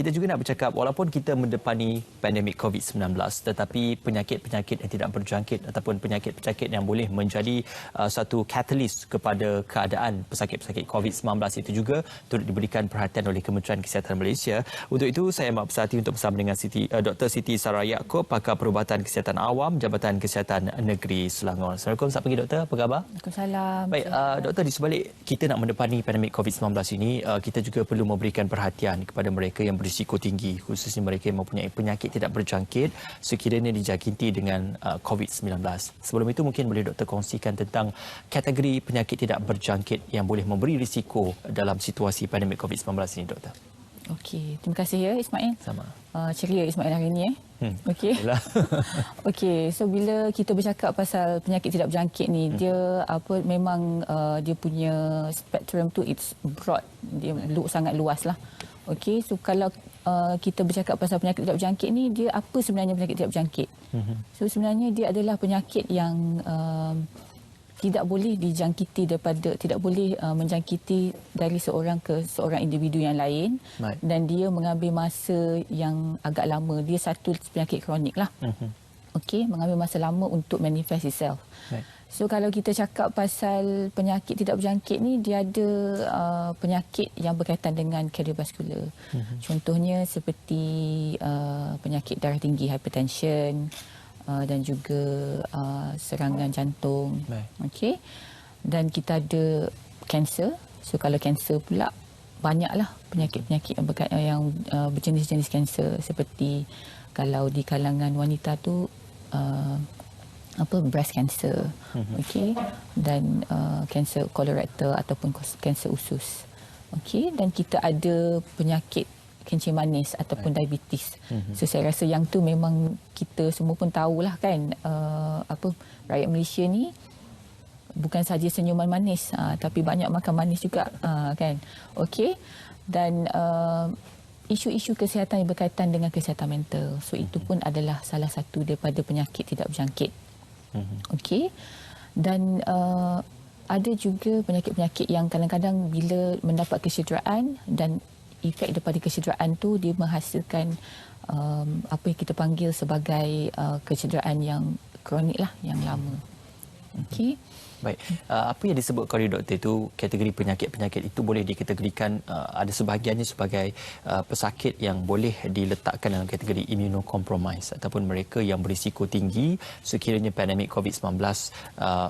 kita juga nak bercakap walaupun kita mendepani pandemik COVID-19 tetapi penyakit-penyakit yang tidak berjangkit ataupun penyakit-penyakit yang boleh menjadi satu catalyst kepada keadaan pesakit-pesakit COVID-19 itu juga turut diberikan perhatian oleh Kementerian Kesihatan Malaysia. Untuk itu saya amat berhati untuk bersama dengan Dr. Siti Sarah Yaakob, pakar perubatan kesihatan awam Jabatan Kesihatan Negeri Selangor. Assalamualaikum, selamat pagi doktor, apa khabar? Waalaikumsalam. Baik, doktor, di sebalik kita nak mendepani pandemik COVID-19 ini, kita juga perlu memberikan perhatian kepada mereka yang berisiko tinggi, khususnya mereka yang mempunyai penyakit tidak berjangkit sekiranya dijangkiti dengan COVID-19. Sebelum itu mungkin boleh doktor kongsikan tentang kategori penyakit tidak berjangkit yang boleh memberi risiko dalam situasi pandemik COVID-19 ini, doktor. Okey, terima kasih ya Ismail. Sama. Ceria Ismail hari ini Okey. Okey, so bila kita bercakap pasal penyakit tidak berjangkit ni, dia memang dia punya spektrum tu it's broad, dia sangat luas lah. Okey, so kalau kita bercakap pasal penyakit tidak berjangkit ni, dia apa sebenarnya penyakit tidak berjangkit? So sebenarnya dia adalah penyakit yang tidak boleh tidak boleh menjangkiti dari seorang ke seorang individu yang lain. Right. Dan dia mengambil masa yang agak lama. Dia satu penyakit kronik lah. Okey, mengambil masa lama untuk manifest itself. Right. So kalau kita cakap pasal penyakit tidak berjangkit ni, dia ada penyakit yang berkaitan dengan kardiovaskular. Contohnya seperti penyakit darah tinggi, hypertension, dan juga serangan jantung. Okey. Dan kita ada kanser. So kalau kanser pula banyaklah penyakit-penyakit yang berjenis-jenis kanser, seperti kalau di kalangan wanita tu breast cancer. Okey. Dan kanser kolorektal ataupun kanser usus. Okey, dan kita ada penyakit kencing manis ataupun diabetes. So saya rasa yang tu memang kita semua pun tahulah kan, rakyat Malaysia ni bukan saja senyuman manis, tapi banyak makan manis juga, kan. Okey. Dan isu-isu kesihatan yang berkaitan dengan kesihatan mental. So itu pun adalah salah satu daripada penyakit tidak berjangkit. Okey. Dan ada juga penyakit-penyakit yang kadang-kadang bila mendapat kecederaan dan efek daripada kecederaan tu, dia menghasilkan apa yang kita panggil sebagai kecederaan yang kronik lah, yang lama. Okey. Baik, apa yang disebutkan oleh doktor itu, kategori penyakit-penyakit itu boleh dikategorikan, ada sebahagiannya sebagai pesakit yang boleh diletakkan dalam kategori immunocompromised ataupun mereka yang berisiko tinggi sekiranya pandemik COVID-19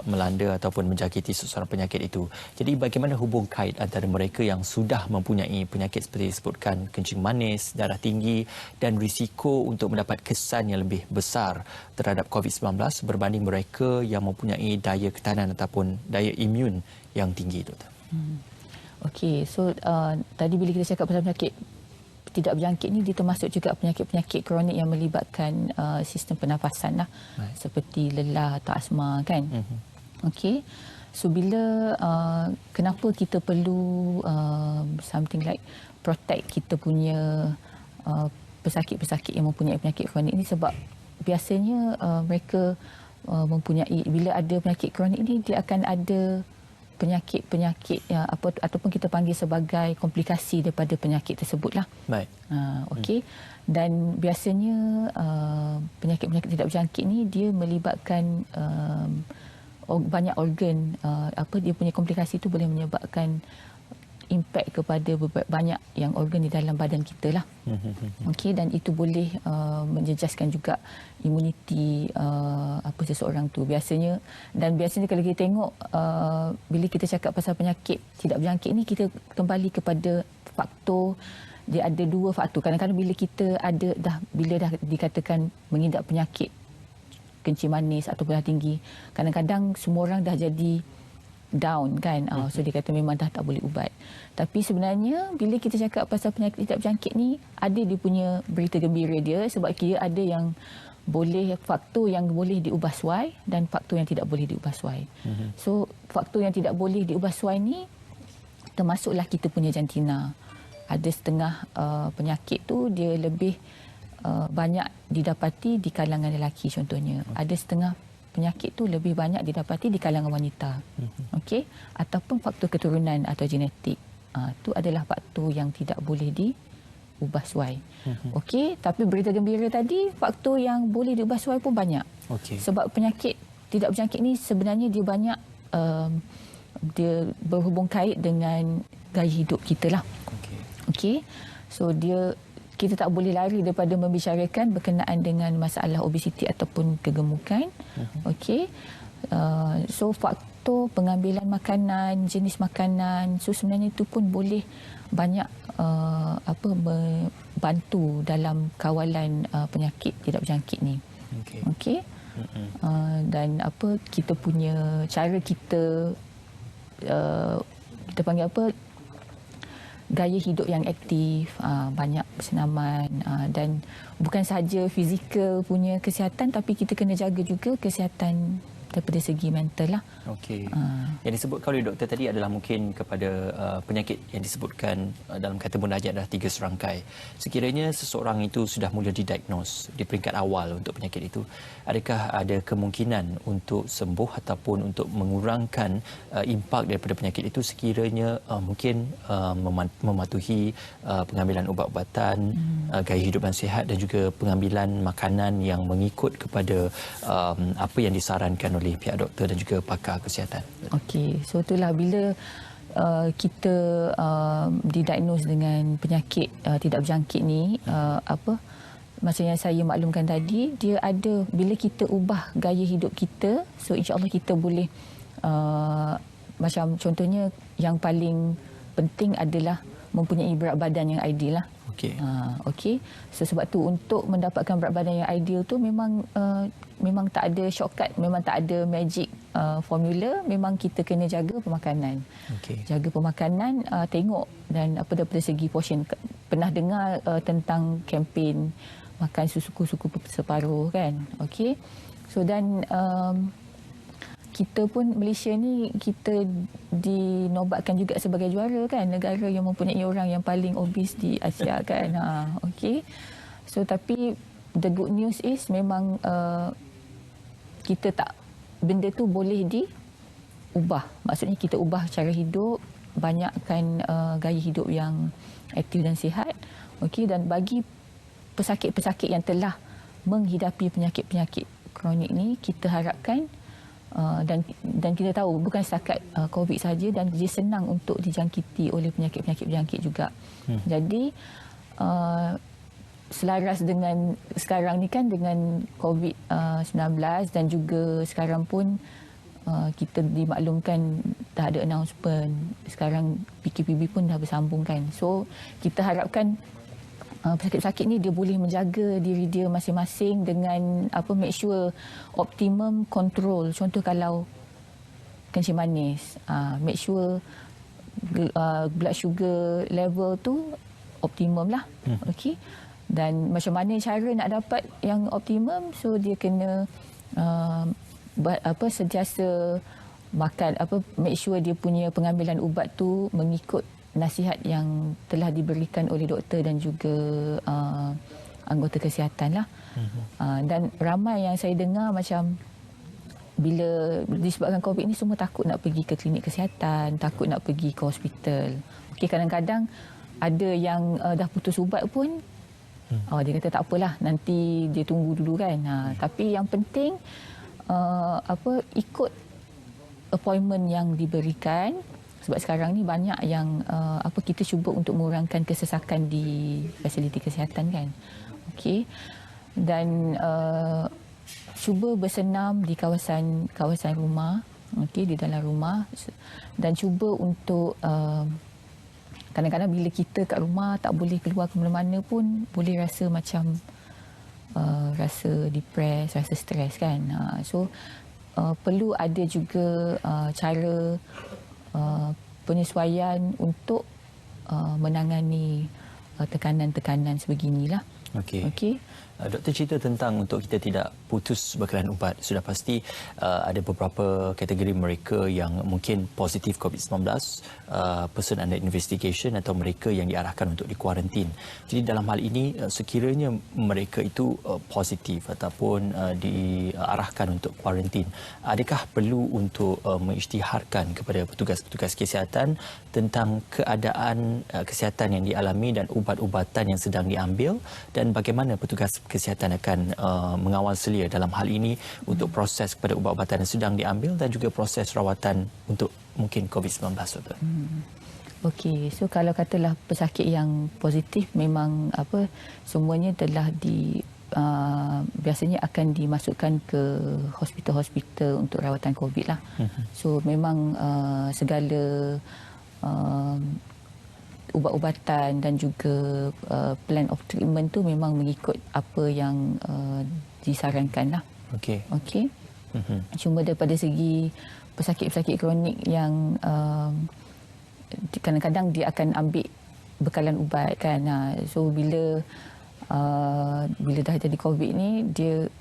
melanda ataupun menjangkiti seseorang penyakit itu. Jadi bagaimana hubung kait antara mereka yang sudah mempunyai penyakit seperti disebutkan kencing manis, darah tinggi dan risiko untuk mendapat kesan yang lebih besar terhadap COVID-19 berbanding mereka yang mempunyai daya ketahanan ataupun daya imun yang tinggi, doktor. Okey, so tadi bila kita cakap pasal penyakit tidak berjangkit ni, dia termasuk juga penyakit-penyakit kronik yang melibatkan sistem pernafasan lah. Seperti lelah atau asma, kan. Okey. So bila kenapa kita perlu something like protect kita punya pesakit-pesakit yang mempunyai penyakit kronik ni, sebab biasanya mereka mempunyai, bila ada penyakit kronik ni, dia akan ada penyakit-penyakit ataupun kita panggil sebagai komplikasi daripada penyakit tersebutlah. Baik. Okey. Dan biasanya penyakit-penyakit tidak berjangkit ni dia melibatkan banyak organ. Dia punya komplikasi tu boleh menyebabkan impak kepada banyak yang organ di dalam badan kita lah. Okey, dan itu boleh menjejaskan juga imuniti seseorang tu biasanya. Dan biasanya kalau kita tengok bila kita cakap pasal penyakit tidak berjangkit ni, kita kembali kepada faktor. Dia ada dua faktor. Kadang-kadang bila kita bila dah dikatakan mengidap penyakit kencing manis atau darah tinggi, kadang-kadang semua orang dah jadi down, kan. So dia kata memang dah tak boleh ubat. Tapi sebenarnya bila kita cakap pasal penyakit tidak berjangkit ni, ada dia punya berita gembira dia, sebab dia ada yang faktor yang boleh diubah suai dan faktor yang tidak boleh diubah suai. So faktor yang tidak boleh diubah suai ni termasuklah kita punya jantina. Ada setengah penyakit tu dia lebih banyak didapati di kalangan lelaki contohnya. Ada setengah penyakit tu lebih banyak didapati di kalangan wanita. Okey, ataupun faktor keturunan atau genetik. Itu adalah faktor yang tidak boleh ubah suai. Okey, tapi berita gembira tadi, faktor yang boleh diubah suai pun banyak. Sebab penyakit tidak berjangkit ni sebenarnya dia banyak dia berhubung kait dengan gaya hidup kita lah. Okey. So kita tak boleh lari daripada membicarakan berkenaan dengan masalah obesiti ataupun kegemukan. Okey. So faktor pengambilan makanan, jenis makanan, so sebenarnya itu pun boleh banyak membantu dalam kawalan penyakit tidak berjangkit ni. Okey. Dan kita punya cara kita kita panggil gaya hidup yang aktif, banyak bersenaman, dan bukan sahaja fizikal punya kesihatan, tapi kita kena jaga juga kesihatan daripada segi mental lah. Okey. Yang disebutkan oleh doktor tadi adalah mungkin kepada penyakit yang disebutkan dalam kata munajat adalah 3 serangkai. Sekiranya seseorang itu sudah mula didiagnos di peringkat awal untuk penyakit itu, adakah ada kemungkinan untuk sembuh ataupun untuk mengurangkan impak daripada penyakit itu sekiranya mungkin mematuhi pengambilan ubat-ubatan, gaya hidup yang sihat dan juga pengambilan makanan yang mengikut kepada apa yang disarankan oleh pihak doktor dan juga pakar kesihatan. Okey, so itulah bila kita didiagnos dengan penyakit tidak berjangkit ni, macam yang saya maklumkan tadi, dia ada bila kita ubah gaya hidup kita, so insya-Allah kita boleh macam contohnya yang paling penting adalah mempunyai berat badan yang ideal lah. Okey. So, sebab tu untuk mendapatkan berat badan yang ideal tu memang tak ada shortcut, memang tak ada magic formula, memang kita kena jaga pemakanan. Jaga pemakanan, tengok dan daripada segi portion. Pernah dengar tentang kempen makan suku-suku separuh kan? Okey. So dan kita pun Malaysia ni kita dinobatkan juga sebagai juara kan, negara yang mempunyai orang yang paling obes di Asia kan. Okey. So tapi the good news is memang kita tak, benda tu boleh diubah. Maksudnya kita ubah cara hidup, banyakkan gaya hidup yang aktif dan sihat. Okey, dan bagi pesakit-pesakit yang telah menghidapi penyakit-penyakit kronik ni, kita harapkan dan kita tahu bukan setakat COVID saja, dan dia senang untuk dijangkiti oleh penyakit-penyakit berjangkit juga. Jadi selaras dengan sekarang ni kan, dengan COVID-19 dan juga sekarang pun kita dimaklumkan dah ada announcement, sekarang PKPB pun dah bersambung kan. So kita harapkan pesakit-pesakit ni dia boleh menjaga diri dia masing-masing dengan make sure optimum control. Contoh kalau kencing manis, make sure blood sugar level tu optimum lah. Okey. Dan macam mana cara nak dapat yang optimum, so dia kena sentiasa makan, make sure dia punya pengambilan ubat tu mengikut nasihat yang telah diberikan oleh doktor dan juga anggota kesihatan lah. Dan ramai yang saya dengar macam bila disebabkan COVID ni semua takut nak pergi ke klinik kesihatan, takut nak pergi ke hospital. Okey, kadang-kadang ada yang dah putus ubat pun dia kata tak apalah, nanti dia tunggu dulu kan. Tapi yang penting ikut appointment yang diberikan. Sebab sekarang ni banyak yang kita cuba untuk mengurangkan kesesakan di fasiliti kesihatan kan. Okey. Dan cuba bersenam di kawasan rumah, okey, di dalam rumah, dan cuba untuk kadang-kadang bila kita kat rumah tak boleh keluar ke mana-mana pun boleh rasa macam rasa depressed, rasa stres kan. So perlu ada juga cara penyesuaian untuk menangani tekanan-tekanan sebeginilah. Okey. Okey. Doktor cerita tentang untuk kita tidak putus bekalan ubat. Sudah pasti ada beberapa kategori mereka yang mungkin positif COVID-19, person under investigation atau mereka yang diarahkan untuk dikuarantin. Jadi dalam hal ini sekiranya mereka itu positif ataupun diarahkan untuk kuarantin, adakah perlu untuk mengisytiharkan kepada petugas-petugas kesihatan tentang keadaan kesihatan yang dialami dan ubat-ubatan yang sedang diambil dan bagaimana petugas kesihatan akan mengawal selia dalam hal ini untuk proses kepada ubat-ubatan yang sedang diambil dan juga proses rawatan untuk mungkin COVID-19, Doktor. Okey, so kalau katalah pesakit yang positif memang semuanya telah biasanya akan dimasukkan ke hospital-hospital untuk rawatan COVID lah. So memang segala ubat-ubatan dan juga plan of treatment tu memang mengikut apa yang disarankan lah. Okey. Okey. Cuma daripada segi pesakit-pesakit kronik yang kadang-kadang dia akan ambil bekalan ubat kan. So bila dah jadi COVID ni, dia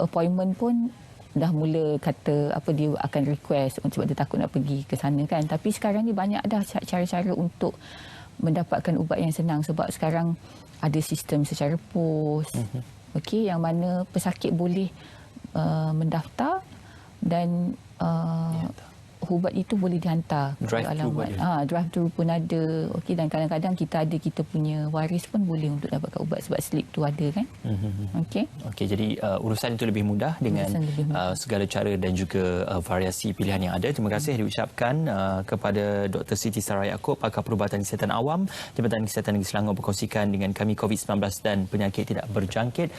appointment pun dah mula kata dia akan request sebab dia takut nak pergi ke sana kan. Tapi sekarang ni banyak dah cara-cara untuk mendapatkan ubat yang senang sebab sekarang ada sistem secara pos. Okey, yang mana pesakit boleh mendaftar dan ubat itu boleh dihantar ke alamat. Drive-thru pun ada. Okey, dan kadang-kadang kita punya waris pun boleh untuk dapatkan ubat sebab slip tu ada kan. Okey. Okey, jadi urusan itu lebih mudah dengan segala cara dan juga variasi pilihan yang ada. Terima kasih diucapkan kepada Dr. Siti Sarah Yaakob, pakar perubatan kesihatan awam Jabatan Kesihatan Negeri Selangor berkongsikan dengan kami COVID-19 dan penyakit tidak berjangkit